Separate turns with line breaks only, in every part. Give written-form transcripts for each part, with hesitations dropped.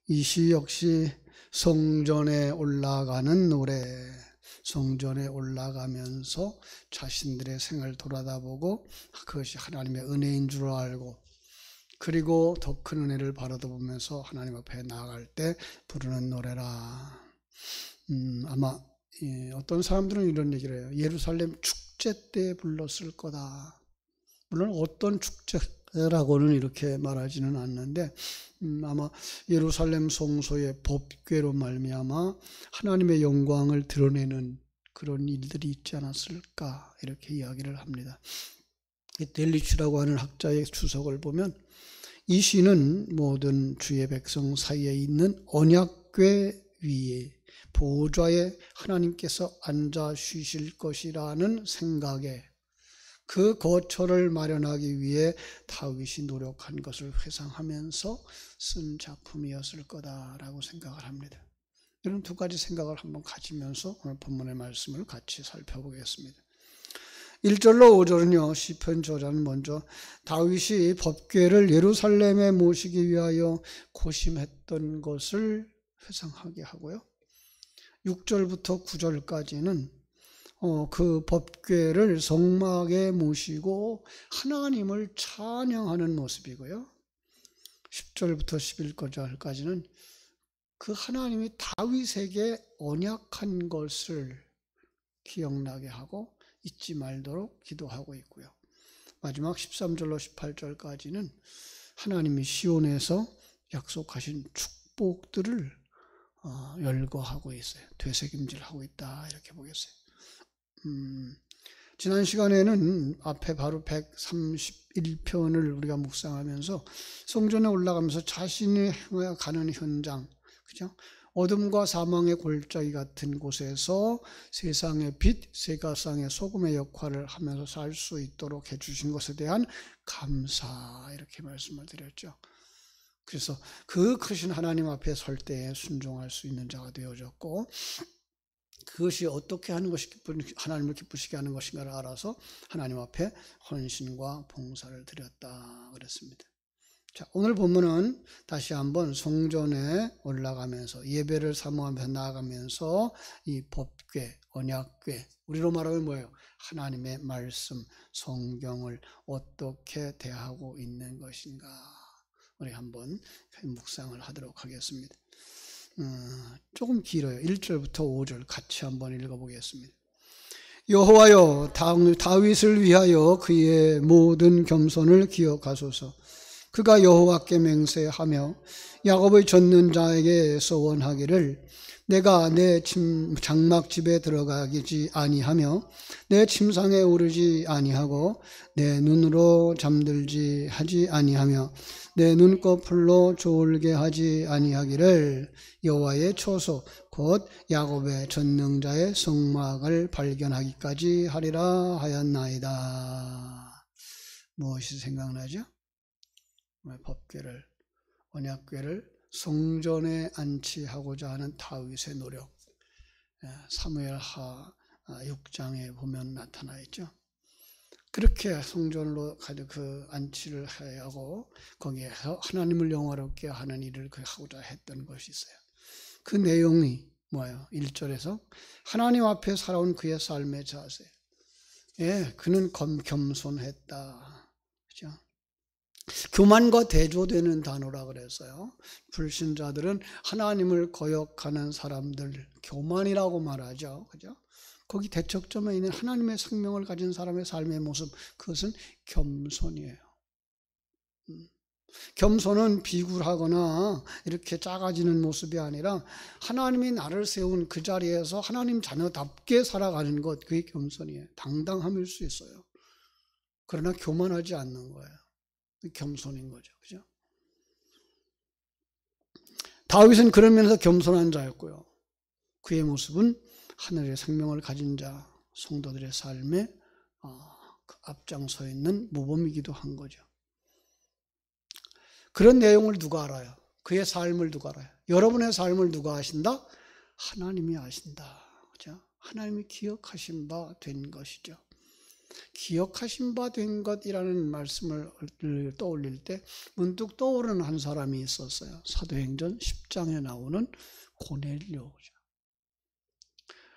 이 시 역시 성전에 올라가는 노래, 성전에 올라가면서 자신들의 생을 돌아다보고 그것이 하나님의 은혜인 줄 알고, 그리고 더 큰 은혜를 바라보면서 하나님 앞에 나아갈 때 부르는 노래라. 아마 어떤 사람들은 이런 얘기를 해요. 예루살렘 축제 때 불렀을 거다. 물론 어떤 축제라고는 이렇게 말하지는 않는데 아마 예루살렘 성소의 법궤로 말미암아 하나님의 영광을 드러내는 그런 일들이 있지 않았을까, 이렇게 이야기를 합니다. 델리츠라고 하는 학자의 주석을 보면 이 시는 모든 주의 백성 사이에 있는 언약궤 위에 보좌에 하나님께서 앉아 쉬실 것이라는 생각에 그 거처를 마련하기 위해 다윗이 노력한 것을 회상하면서 쓴 작품이었을 거다라고 생각을 합니다. 이런 두 가지 생각을 한번 가지면서 오늘 본문의 말씀을 같이 살펴보겠습니다. 1절로 5절은요, 시편 저자는 먼저 다윗이 법궤를 예루살렘에 모시기 위하여 고심했던 것을 회상하게 하고요, 6절부터 9절까지는 그 법궤를 성막에 모시고 하나님을 찬양하는 모습이고요, 10절부터 11절까지는 그 하나님이 다윗에게 언약한 것을 기억나게 하고 잊지 말도록 기도하고 있고요, 마지막 13절로 18절까지는 하나님이 시온에서 약속하신 축복들을 열거하고 있어요. 되새김질하고 있다, 이렇게 보겠어요. 지난 시간에는 앞에 바로 131편을 우리가 묵상하면서 성전에 올라가면서 자신이 가는 현장, 그죠? 어둠과 사망의 골짜기 같은 곳에서 세상의 빛, 세가상의 소금의 역할을 하면서 살 수 있도록 해주신 것에 대한 감사, 이렇게 말씀을 드렸죠. 그래서 그 크신 하나님 앞에 설 때에 순종할 수 있는 자가 되어졌고, 그것이 어떻게 하는 것이 하나님을 기쁘시게 하는 것인가를 알아서 하나님 앞에 헌신과 봉사를 드렸다 그랬습니다. 자, 오늘 본문은 다시 한번 성전에 올라가면서 예배를 사모하면서 나아가면서 이 법궤, 언약궤, 우리로 말하면 뭐예요? 하나님의 말씀, 성경을 어떻게 대하고 있는 것인가, 우리 한번 묵상을 하도록 하겠습니다. 조금 길어요. 1절부터 5절 같이 한번 읽어보겠습니다. 여호와여, 다윗을 위하여 그의 모든 겸손을 기억하소서. 그가 여호와께 맹세하며 야곱의 젖는 자에게 서원하기를 내가 내 장막집에 들어가지 아니하며 내 침상에 오르지 아니하고 내 눈으로 잠들지 하지 아니하며 내 눈꺼풀로 졸게 하지 아니하기를 여호와의 초소 곧 야곱의 전능자의 성막을 발견하기까지 하리라 하였나이다. 무엇이 생각나죠? 법궤를, 언약궤를 성전에 안치하고자 하는 다윗의 노력, 사무엘하 6장에 보면 나타나 있죠. 그렇게 성전으로 그 안치를 해야 하고 거기에서 하나님을 영화롭게 하는 일을 하고자 했던 것이 있어요. 그 내용이 뭐예요? 1절에서 하나님 앞에 살아온 그의 삶의 자세, 그는 겸손했다, 그죠? 교만과 대조되는 단어라 그랬어요. 불신자들은 하나님을 거역하는 사람들, 교만이라고 말하죠, 그죠? 거기 대척점에 있는 하나님의 생명을 가진 사람의 삶의 모습, 그것은 겸손이에요. 겸손은 비굴하거나 이렇게 작아지는 모습이 아니라 하나님이 나를 세운 그 자리에서 하나님 자녀답게 살아가는 것, 그게 겸손이에요. 당당함일 수 있어요. 그러나 교만하지 않는 거예요. 겸손인 거죠, 그죠? 다윗은 그런 면에서 겸손한 자였고요, 그의 모습은 하늘의 생명을 가진 자, 성도들의 삶에 앞장서 있는 모범이기도 한 거죠. 그런 내용을 누가 알아요? 그의 삶을 누가 알아요? 여러분의 삶을 누가 아신다? 하나님이 아신다, 그죠? 하나님이 기억하신 바 된 것이죠. 기억하신 바 된 것이라는 말씀을 떠올릴 때 문득 떠오르는 한 사람이 있었어요. 사도행전 10장에 나오는 고넬료죠.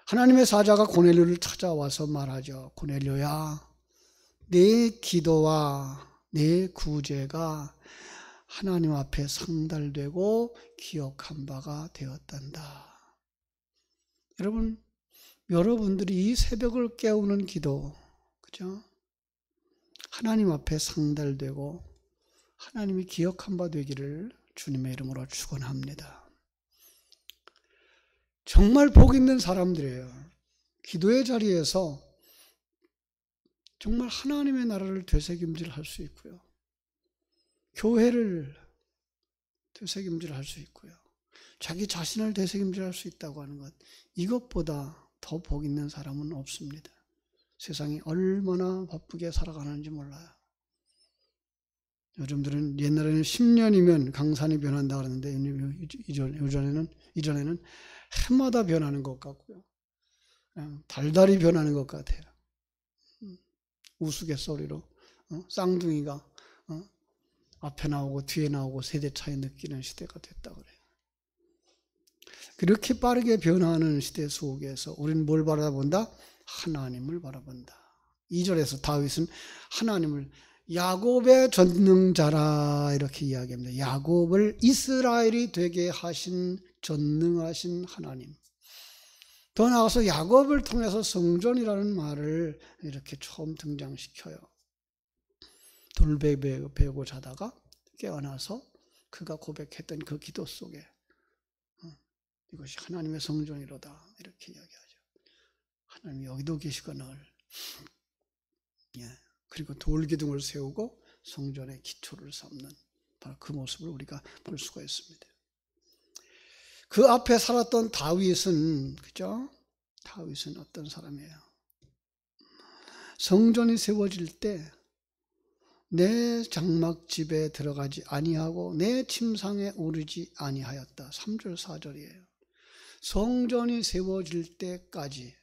하나님의 사자가 고넬료를 찾아와서 말하죠. 고넬료야, 내 기도와 내 구제가 하나님 앞에 상달되고 기억한 바가 되었단다. 여러분, 여러분들이 이 새벽을 깨우는 기도, 그죠? 하나님 앞에 상달되고 하나님이 기억한 바 되기를 주님의 이름으로 축원합니다. 정말 복 있는 사람들이에요. 기도의 자리에서 정말 하나님의 나라를 되새김질할 수 있고요. 교회를 되새김질할 수 있고요. 자기 자신을 되새김질할 수 있다고 하는 것, 이것보다 더 복 있는 사람은 없습니다. 세상이 얼마나 바쁘게 살아가는지 몰라요. 요즘들은 옛날에는 10년이면 강산이 변한다 그러는데 이전에는 해마다 변하는 것 같고요. 그냥 달달이 변하는 것 같아요. 우스갯소리로 쌍둥이가 앞에 나오고 뒤에 나오고 세대 차이 느끼는 시대가 됐다 그래요. 그렇게 빠르게 변화하는 시대 속에서 우리는 뭘 바라본다? 하나님을 바라본다. 2절에서 다윗은 하나님을 야곱의 전능자라 이렇게 이야기합니다. 야곱을 이스라엘이 되게 하신 전능하신 하나님. 더 나아가서 야곱을 통해서 성전이라는 말을 이렇게 처음 등장시켜요. 돌배 베고 자다가 깨어나서 그가 고백했던 그 기도 속에 이것이 하나님의 성전이로다 이렇게 이야기하죠. 하나님이 여기도 계시거늘. 그리고 돌기둥을 세우고 성전의 기초를 삼는 바로 그 모습을 우리가 볼 수가 있습니다. 그 앞에 살았던 다윗은, 그죠? 다윗은 어떤 사람이에요? 성전이 세워질 때 내 장막집에 들어가지 아니하고 내 침상에 오르지 아니하였다. 3절 4절이에요. 성전이 세워질 때까지,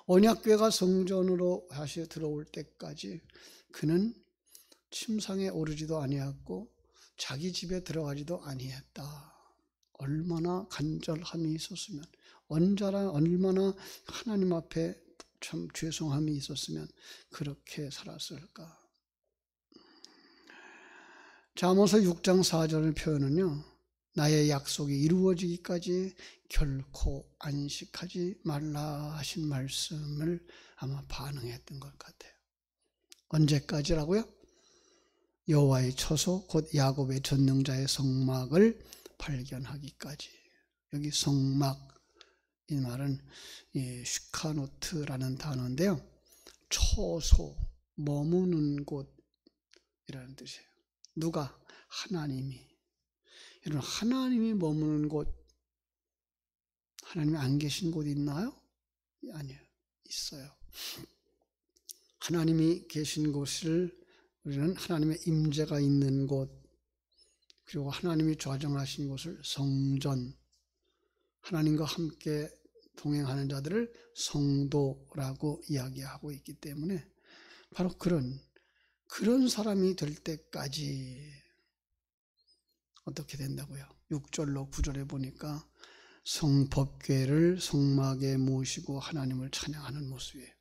언약궤가 성전으로 다시 들어올 때까지 그는 침상에 오르지도 아니했고 자기 집에 들어가지도 아니했다. 얼마나 간절함이 있었으면, 얼마나 하나님 앞에 참 죄송함이 있었으면 그렇게 살았을까. 자, 아모스 6장 4절 표현은요, 나의 약속이 이루어지기까지 결코 안식하지 말라 하신 말씀을 아마 반응했던 것 같아요. 언제까지라고요? 여호와의 처소 곧 야곱의 전능자의 성막을 발견하기까지. 여기 성막, 이 말은 슈카노트라는 단어인데요, 처소, 머무는 곳이라는 뜻이에요. 누가? 하나님이. 여러분, 하나님이 머무는 곳, 하나님이 안 계신 곳 있나요? 아니요, 있어요. 하나님이 계신 곳을 우리는 하나님의 임재가 있는 곳, 그리고 하나님이 좌정하신 곳을 성전, 하나님과 함께 동행하는 자들을 성도라고 이야기하고 있기 때문에 바로 그런 사람이 될 때까지 어떻게 된다고요? 6절로 9절에 보니까 성법궤를 성막에 모시고 하나님을 찬양하는 모습이에요.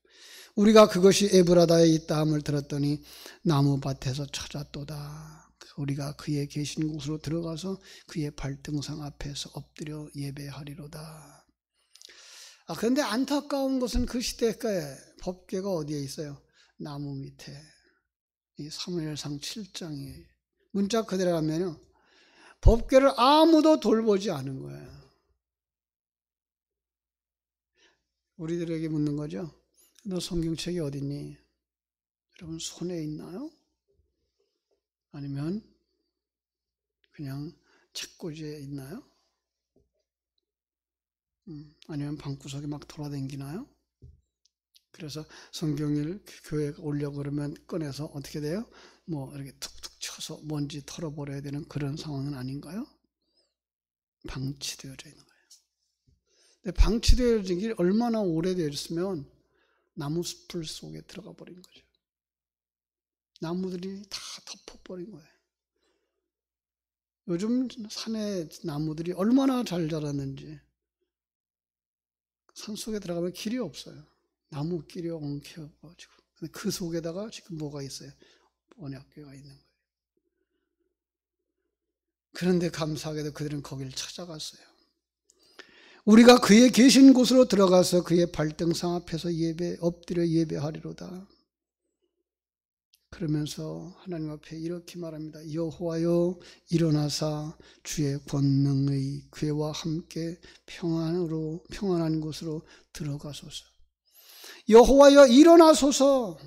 우리가 그것이 에브라다에 있다 함을 들었더니 나무밭에서 찾았도다. 우리가 그의 계신 곳으로 들어가서 그의 발등상 앞에서 엎드려 예배하리로다. 그런데 안타까운 것은 그 시대에 법궤가 어디에 있어요? 나무 밑에. 이 사무엘상 7장에 문자 그대로 하면요, 법궤를 아무도 돌보지 않은 거예요. 우리들에게 묻는 거죠. 너 성경책이 어딨니? 여러분 손에 있나요? 아니면 그냥 책꽂이에 있나요? 아니면 방구석에 막 돌아다니나요? 그래서 성경을 교회에 오려고 그러면 꺼내서 어떻게 돼요? 뭐 이렇게 툭툭 쳐서 먼지 털어버려야 되는 그런 상황은 아닌가요? 방치되어져 있는 거예요. 근데 방치되어진 게 얼마나 오래되었으면 나무 숲을 속에 들어가 버린 거죠. 나무들이 다 덮어버린 거예요. 요즘 산에 나무들이 얼마나 잘 자랐는지 산속에 들어가면 길이 없어요. 나무길이 엉켜가지고. 근데 그 속에다가 지금 뭐가 있어요? 언약궤가 있는 거예요. 그런데 감사하게도 그들은 거기를 찾아갔어요. 우리가 그의 계신 곳으로 들어가서 그의 발등상 앞에서 엎드려 예배하리로다. 그러면서 하나님 앞에 이렇게 말합니다. 여호와여 일어나사 주의 권능의 괴와 함께 평안한 곳으로 들어가소서. 여호와여 일어나소서.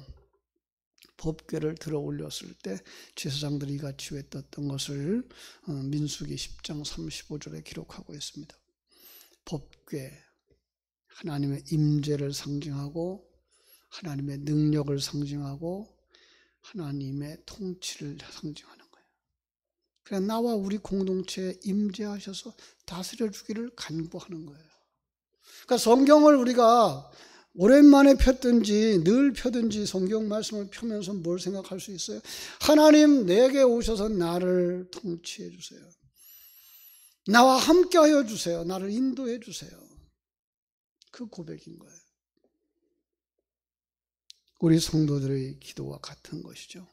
법궤를 들어 올렸을 때 제사장들이 이같이 외쳤던 것을 민수기 10장 35절에 기록하고 있습니다. 법궤, 하나님의 임재를 상징하고 하나님의 능력을 상징하고 하나님의 통치를 상징하는 거예요. 그래서 나와 우리 공동체에 임재하셔서 다스려 주기를 간구하는 거예요. 그러니까 성경을 우리가 오랜만에 폈든지 늘 펴든지 성경 말씀을 펴면서 뭘 생각할 수 있어요? 하나님 내게 오셔서 나를 통치해 주세요. 나와 함께 하여 주세요. 나를 인도해 주세요. 그 고백인 거예요. 우리 성도들의 기도와 같은 것이죠.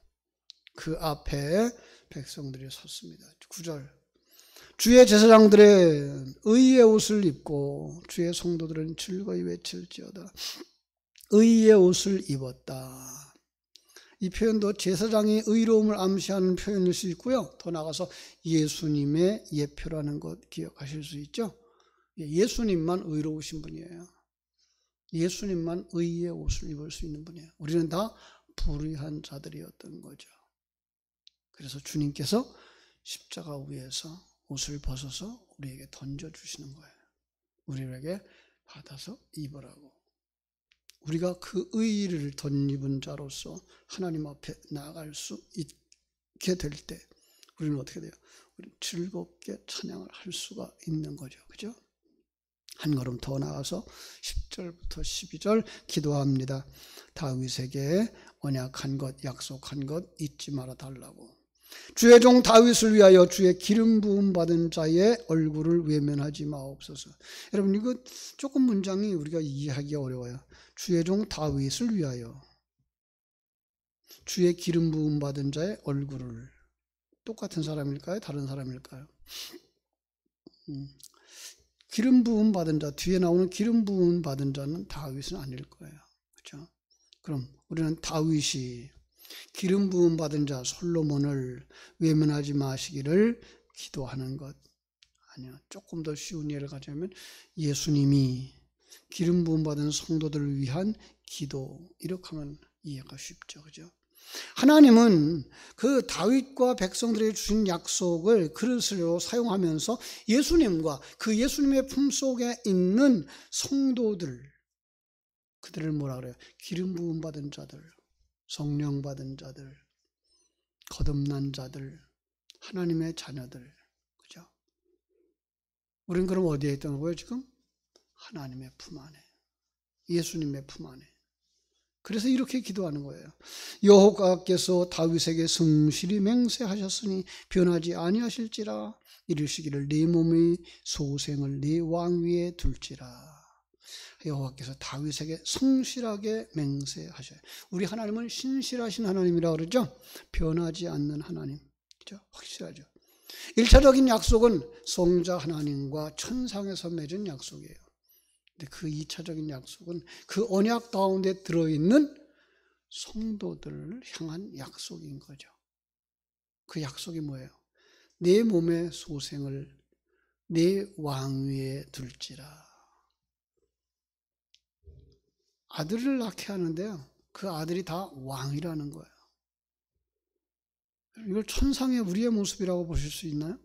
그 앞에 백성들이 섰습니다. 9절. 주의 제사장들의 의의 옷을 입고 주의 성도들은 즐거이 외칠지어다. 의의 옷을 입었다. 이 표현도 제사장이 의로움을 암시하는 표현일 수 있고요. 더 나아가서 예수님의 예표라는 것 기억하실 수 있죠. 예수님만 의로우신 분이에요. 예수님만 의의 옷을 입을 수 있는 분이에요. 우리는 다 불의한 자들이었던 거죠. 그래서 주님께서 십자가 위에서 옷을 벗어서 우리에게 던져주시는 거예요. 우리에게 받아서 입으라고. 우리가 그 의의를 덧입은 자로서 하나님 앞에 나아갈 수 있게 될 때 우리는 어떻게 돼요? 우리는 즐겁게 찬양을 할 수가 있는 거죠. 그죠? 한 걸음 더 나아가서 10절부터 12절 기도합니다. 다윗에게 언약한 것, 약속한 것 잊지 말아 달라고. 주의 종 다윗을 위하여 주의 기름 부음 받은 자의 얼굴을 외면하지 마옵소서. 여러분 이거 조금 문장이 우리가 이해하기가 어려워요. 주의 종 다윗을 위하여 주의 기름 부음 받은 자의 얼굴을. 똑같은 사람일까요? 다른 사람일까요? 기름 부음 받은 자, 뒤에 나오는 기름 부음 받은 자는 다윗은 아닐 거예요. 그렇죠? 그럼 우리는 다윗이 기름 부음 받은 자 솔로몬을 외면하지 마시기를 기도하는 것. 아니요. 조금 더 쉬운 예를 가자면 예수님이 기름 부음 받은 성도들을 위한 기도, 이렇게 하면 이해가 쉽죠. 그죠? 하나님은 그 다윗과 백성들에게 주신 약속을 그릇으로 사용하면서 예수님과 그 예수님의 품속에 있는 성도들, 그들을 뭐라 그래요? 기름 부음 받은 자들, 성령 받은 자들, 거듭난 자들, 하나님의 자녀들. 그죠? 우린 그럼 어디에 있던 거예요, 지금? 하나님의 품 안에. 예수님의 품 안에. 그래서 이렇게 기도하는 거예요. 여호와께서 다윗에게 성실히 맹세하셨으니 변하지 아니하실지라. 이르시기를 네 몸의 소생을 네 왕 위에 둘지라. 여호와께서 다윗에게 성실하게 맹세하셔요. 우리 하나님은 신실하신 하나님이라고 그러죠. 변하지 않는 하나님. 그죠? 확실하죠. 1차적인 약속은 성자 하나님과 천상에서 맺은 약속이에요. 근데 그 2차적인 약속은 그 언약 가운데 들어있는 성도들을 향한 약속인 거죠. 그 약속이 뭐예요? 내 몸의 소생을 내 왕 위에 둘지라. 아들을 낳게 하는데요. 그 아들이 다 왕이라는 거예요. 이걸 천상의 우리의 모습이라고 보실 수 있나요?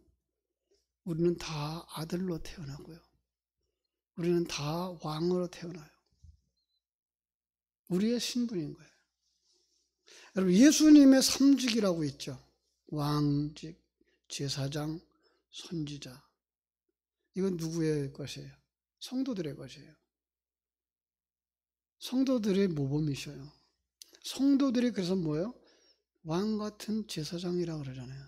우리는 다 아들로 태어나고요. 우리는 다 왕으로 태어나요. 우리의 신분인 거예요. 여러분 예수님의 삼직이라고 있죠. 왕직, 제사장, 선지자. 이건 누구의 것이에요? 성도들의 것이에요. 성도들의 모범이셔요. 성도들이 그래서 뭐예요? 왕 같은 제사장이라고 그러잖아요.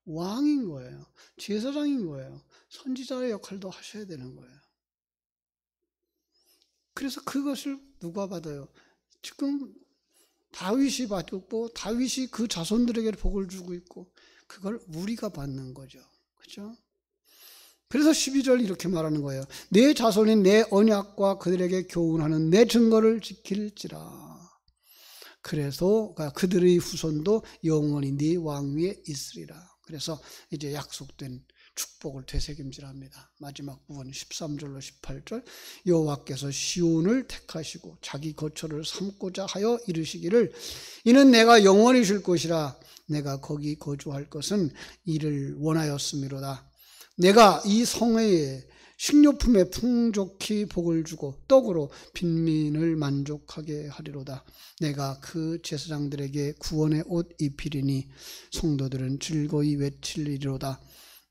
왕인 거예요. 제사장인 거예요. 선지자의 역할도 하셔야 되는 거예요. 그래서 그것을 누가 받아요? 지금 다윗이 받고 다윗이 그 자손들에게 복을 주고 있고 그걸 우리가 받는 거죠. 그렇죠? 그래서 12절 이렇게 말하는 거예요. 내 자손이 내 언약과 그들에게 교훈하는 내 증거를 지킬지라. 그래서 그들의 후손도 영원히 네 왕위에 있으리라. 그래서 이제 약속된 축복을 되새김질합니다. 마지막 부분 13절로 18절 여호와께서 시온을 택하시고 자기 거처를 삼고자 하여 이르시기를 이는 내가 영원히 줄 것이라 내가 거기 거주할 것은 이를 원하였음이로다. 내가 이 성에 식료품에 풍족히 복을 주고 떡으로 빈민을 만족하게 하리로다. 내가 그 제사장들에게 구원의 옷 입히리니 성도들은 즐거이 외칠리로다.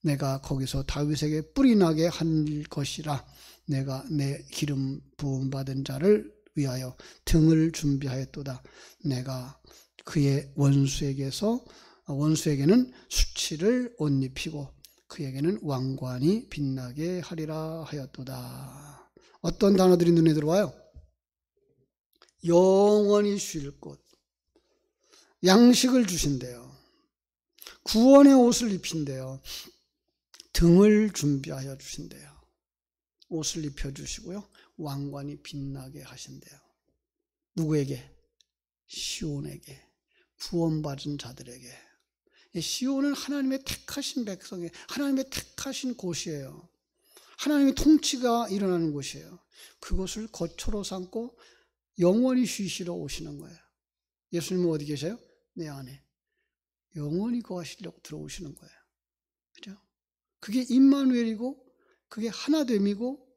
내가 거기서 다윗에게 뿔이 나게 할 것이라. 내가 내 기름 부음 받은 자를 위하여 등을 준비하였도다. 내가 그의 원수에게는 수치를 옷 입히고 그에게는 왕관이 빛나게 하리라 하였도다. 어떤 단어들이 눈에 들어와요? 영원히 쉴 곳, 양식을 주신대요. 구원의 옷을 입힌대요. 등을 준비하여 주신대요. 옷을 입혀주시고요. 왕관이 빛나게 하신대요. 누구에게? 시온에게, 구원받은 자들에게. 시온은 하나님의 택하신 백성이에요. 하나님의 택하신 곳이에요. 하나님의 통치가 일어나는 곳이에요. 그것을 거처로 삼고 영원히 쉬시러 오시는 거예요. 예수님은 어디 계세요? 내 안에. 영원히 거하시려고 들어오시는 거예요. 그죠? 그게 임마누엘이고 그게 하나됨이고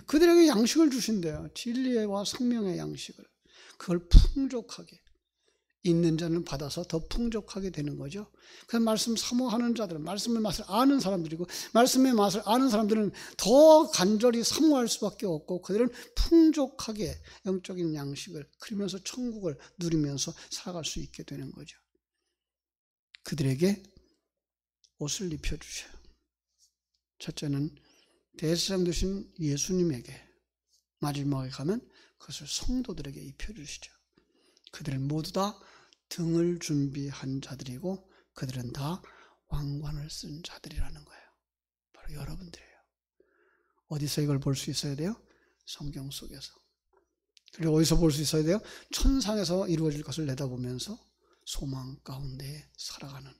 그들에게 양식을 주신대요. 진리와 생명의 양식을. 그걸 풍족하게. 있는 자는 받아서 더 풍족하게 되는 거죠. 그 말씀 사모하는 자들은 말씀의 맛을 아는 사람들이고 말씀의 맛을 아는 사람들은 더 간절히 사모할 수밖에 없고 그들은 풍족하게 영적인 양식을 그리면서 천국을 누리면서 살아갈 수 있게 되는 거죠. 그들에게 옷을 입혀주셔요. 첫째는 대제사장 되신 예수님에게, 마지막에 가면 그것을 성도들에게 입혀주시죠. 그들은 모두 다 등을 준비한 자들이고 그들은 다 왕관을 쓴 자들이라는 거예요. 바로 여러분들이에요. 어디서 이걸 볼 수 있어야 돼요? 성경 속에서. 그리고 어디서 볼 수 있어야 돼요? 천상에서 이루어질 것을 내다보면서 소망 가운데 살아가는,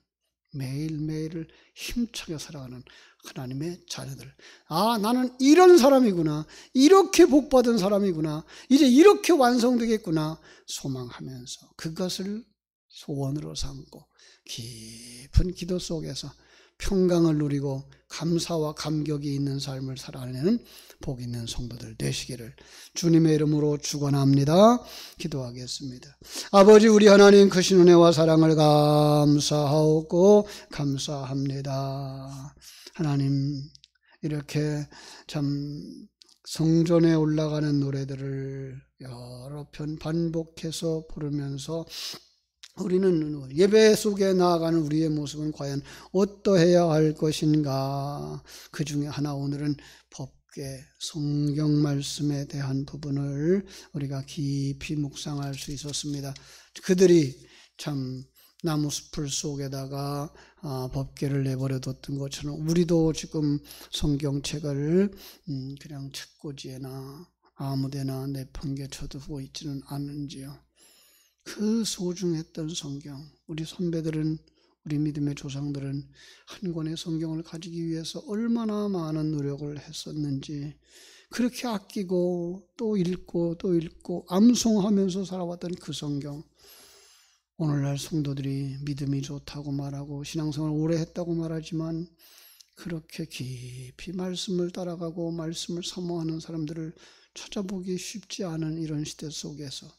매일매일을 힘차게 살아가는 하나님의 자녀들. 아, 나는 이런 사람이구나. 이렇게 복받은 사람이구나. 이제 이렇게 완성되겠구나. 소망하면서 그것을 소원으로 삼고 깊은 기도 속에서 평강을 누리고 감사와 감격이 있는 삶을 살아내는 복 있는 성도들 되시기를 주님의 이름으로 축원합니다. 기도하겠습니다. 아버지, 우리 하나님 크신 은혜와 사랑을 감사하고 감사합니다. 하나님, 이렇게 참 성전에 올라가는 노래들을 여러 편 반복해서 부르면서 우리는 예배 속에 나아가는 우리의 모습은 과연 어떠해야 할 것인가? 그 중에 하나, 오늘은 법궤, 성경 말씀에 대한 부분을 우리가 깊이 묵상할 수 있었습니다. 그들이 참 나무 숲을 속에다가 법궤를 내버려 뒀던 것처럼 우리도 지금 성경책을 그냥 책꽂이에나 아무데나 내팽개쳐 두고 있지는 않은지요. 그 소중했던 성경, 우리 선배들은, 우리 믿음의 조상들은 한 권의 성경을 가지기 위해서 얼마나 많은 노력을 했었는지, 그렇게 아끼고 또 읽고 또 읽고 암송하면서 살아왔던 그 성경, 오늘날 성도들이 믿음이 좋다고 말하고 신앙생활을 오래 했다고 말하지만 그렇게 깊이 말씀을 따라가고 말씀을 사모하는 사람들을 찾아보기 쉽지 않은 이런 시대 속에서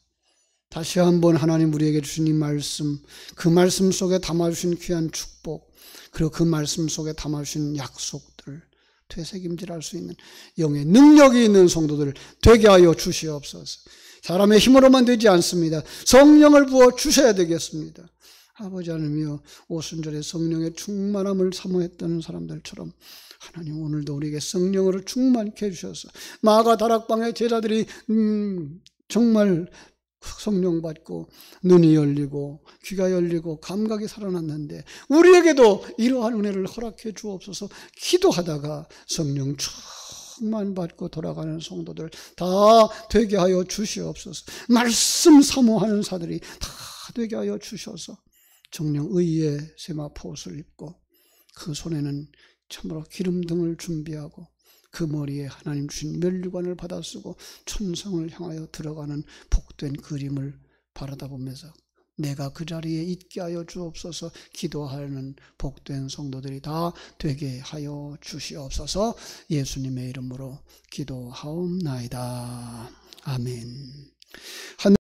다시 한번 하나님 우리에게 주신 이 말씀, 그 말씀 속에 담아주신 귀한 축복, 그리고 그 말씀 속에 담아주신 약속들 되새김질할 수 있는 영의 능력이 있는 성도들 되게 하여 주시옵소서. 사람의 힘으로만 되지 않습니다. 성령을 부어 주셔야 되겠습니다. 아버지 하나님이여, 오순절에 성령의 충만함을 사모했던 사람들처럼 하나님 오늘도 우리에게 성령으로 충만케 해주셔서 마가 다락방의 제자들이 정말 성령 받고 눈이 열리고 귀가 열리고 감각이 살아났는데 우리에게도 이러한 은혜를 허락해 주옵소서. 기도하다가 성령 충만 받고 돌아가는 성도들 다 되게 하여 주시옵소서. 말씀 사모하는 사들이 다 되게 하여 주셔서 정령 의의 세마포옷을 입고 그 손에는 참으로 기름등을 준비하고 그 머리에 하나님 주신 면류관을 받아 쓰고 천성을 향하여 들어가는 복된 그림을 바라다 보면서 내가 그 자리에 있게 하여 주옵소서 기도하는 복된 성도들이 다 되게 하여 주시옵소서. 예수님의 이름으로 기도하옵나이다. 아멘.